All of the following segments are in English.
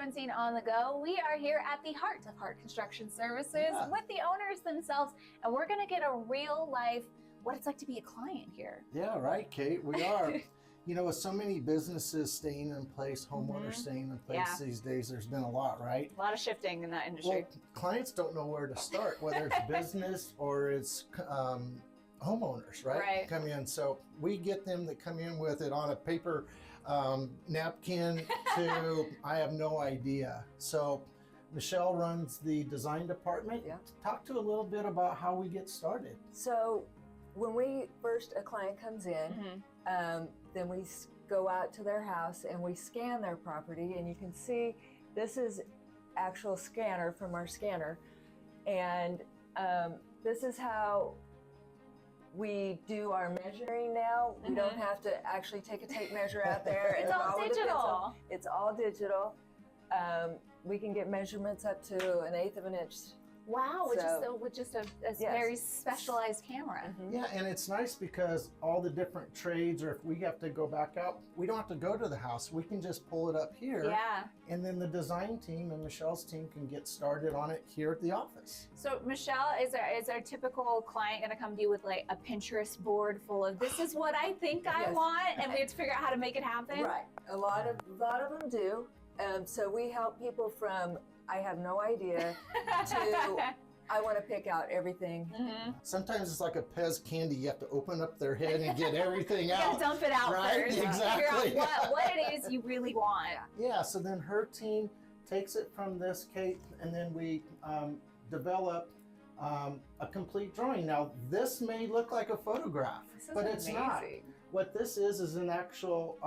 Parenting on the Go. We are here at the Hardt of Hardt Construction Services with the owners themselves, and we're going to get a real life what it's like to be a client here. Yeah, right, Kate. We are. You know, with so many businesses staying in place, homeowners staying in place these days, there's been a lot, right? A lot of shifting in that industry. Well, clients don't know where to start, whether it's business or it's homeowners, right? Come in. So we get them that come in with it on a paper napkin to I have no idea. So Michelle runs the design department. Yeah. Talk to a little bit about how we get started. So when a client comes in, then we go out to their house and we scan their property, and you can see this is actual scanner from our scanner, and this is how we do our measuring now. We don't have to actually take a tape measure out there. It's all digital. It's all digital. We can get measurements up to 1/8 of an inch. Wow, with just a very specialized camera. Yeah, and it's nice because all the different trades, or if we have to go back out, we don't have to go to the house. We can just pull it up here. Yeah. And then the design team and Michelle's team can get started on it here at the office. So Michelle, is our typical client going to come to you with like a Pinterest board full of this is what I think I want, and we have to figure out how to make it happen? Right. A lot of them do. So we help people from I have no idea to I want to pick out everything. Sometimes it's like a Pez candy. You have to open up their head and get everything out. You gotta dump it out first. Exactly. Figure out what it is you really want. Yeah, so then her team takes it from this, Kate, and then we develop a complete drawing. Now, this may look like a photograph, but it's not. What this is an actual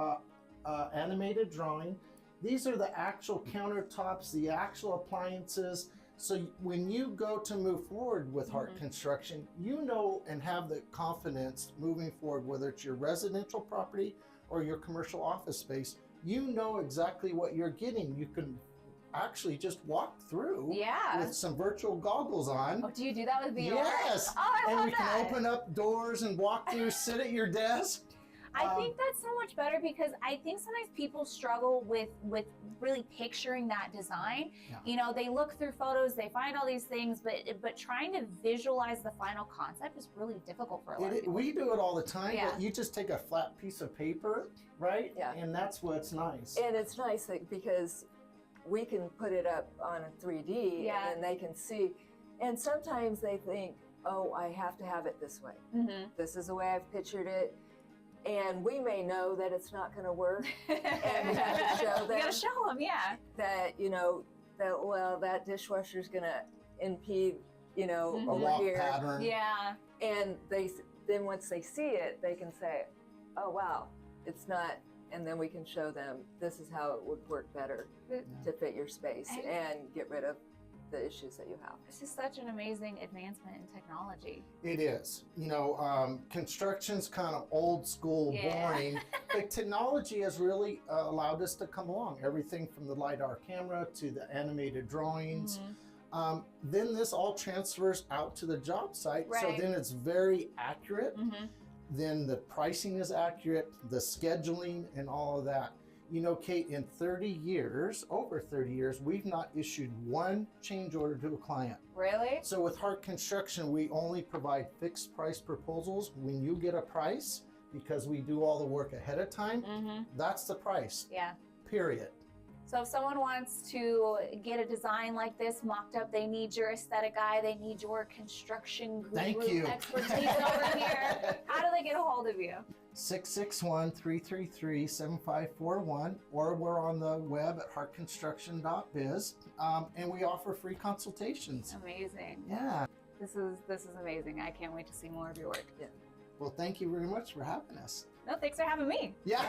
animated drawing. These are the actual countertops, the actual appliances. So when you go to move forward with Hardt Construction, you know and have the confidence moving forward, whether it's your residential property or your commercial office space, you know exactly what you're getting. You can actually just walk through with some virtual goggles on. Oh, do you do that with VR? Yes. Oh, I love and we that. can open up doors and walk through, sit at your desk. I think that's so much better because I think sometimes people struggle with really picturing that design. Yeah. You know, they look through photos, they find all these things, but trying to visualize the final concept is really difficult for a lot of people. We do it all the time, but you just take a flat piece of paper, right? Yeah. And that's what's nice. And it's nice because we can put it up on a 3D and they can see. And sometimes they think, oh, I have to have it this way. This is the way I've pictured it. And we may know that it's not going to work, and we have to show them. You got to show them, that that dishwasher is going to impede, over here. Pattern. Yeah. And then once they see it, they can say, "Oh wow, it's not." And then we can show them this is how it would work better to fit your space and get rid of the issues that you have. This is such an amazing advancement in technology. It is. Construction's kind of old school, boring, but technology has really allowed us to come along. Everything from the LiDAR camera to the animated drawings. Then this all transfers out to the job site. So then it's very accurate. Then the pricing is accurate, the scheduling and all of that. You know, Kate, in over 30 years, we've not issued one change order to a client. Really? So with Hardt Construction, we only provide fixed price proposals. When you get a price, because we do all the work ahead of time, that's the price. Yeah. Period. So if someone wants to get a design like this mocked up, they need your aesthetic eye, they need your construction guru expertise over here. How do they get a hold of you? 661-333-7541, or we're on the web at hardtconstruction.biz, and we offer free consultations. Amazing. Yeah. This is amazing. I can't wait to see more of your work. Yeah. Well, thank you very much for having us. No, thanks for having me. Yeah.